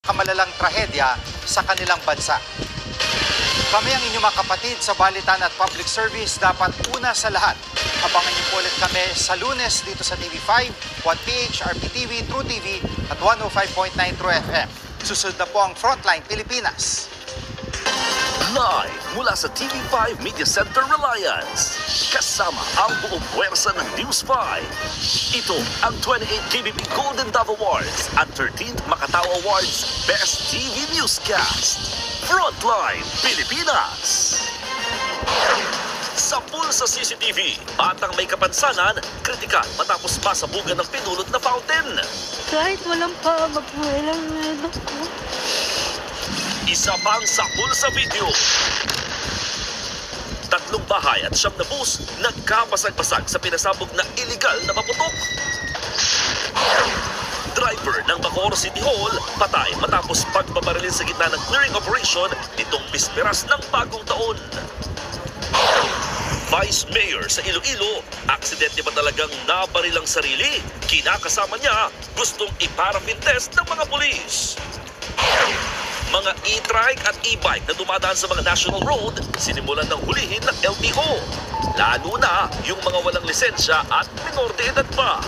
kamalalang trahedya sa kanilang bansa. Kami ang inyong mga kapatid sa Balitan at Public Service. Dapat una sa lahat, abangan niyo po ulit kami sa Lunes dito sa TV5, 1PH, RPTV, True TV at 105.9 True FM. Susunod na po ang Frontline Pilipinas. Live mula sa TV5 Media Center Reliance. Kasama ang buong puwersa ng News 5. Ito ang 28th KBP Golden Dove Awards at 13th Macatao Awards Best TV Newscast. Frontline Pilipinas. Sa pulsa CCTV, batang may kapansanan, kritikal matapos masabugan ng pinulot na fountain. Kahit walang pa, magbuhay lang ang anak ko. Isa pang sa pulsa video. 3 bahay at 9 na bus nagkabasag-basag sa pinasabog na iligal na paputok. Driver ng Bacoor City Hall patay matapos pagbabarilin sa gitna ng clearing operation nitong bisperas ng bagong taon. Vice Mayor sa Iloilo, aksidente ba talagang nabaril ang sarili? Kinakasama niya, gustong iparapin test ng mga pulis. Mga e-trike at e-bike na dumadaan sa mga national road, sinimulan ng hulihin ng LTO. Lalo na yung mga walang lisensya at minor de edad pa.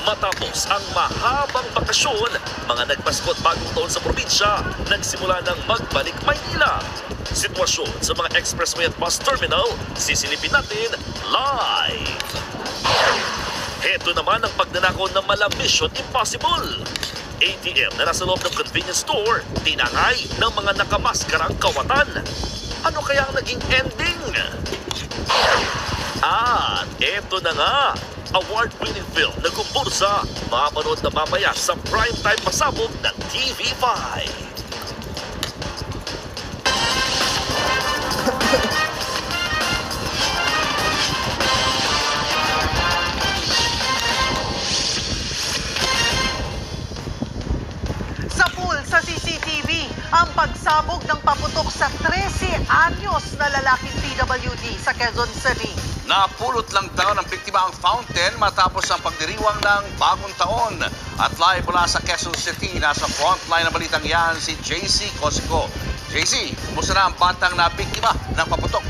Matapos ang mahabang bakasyon, mga nagpaskot bagong taon sa probinsya, nagsimula ng magbalik Maynila. Sitwasyon sa mga expressway at bus terminal, sisilipin natin live. Heto naman ang pagnanakaw ng mala Mission Impossible. ATM na nasa loob ng convenience store, tinangay ng mga nakamaskarang kawatan. Ano kaya ang naging ending? At eto na nga, award-winning film na kumbursa, mapanood na mamaya sa primetime pasabog ng TV5. Sa pool sa CCTV, ang pagsabog ng paputok sa 13 anyos na lalaking PWD sa Quezon City. Napulot lang daw ng biktima ang fountain matapos ang pagdiriwang ng bagong taon. At live mula sa Quezon City, nasa frontline ng balitang yan si JC Cosico. JC, kumusta na ang batang na biktima ng paputok?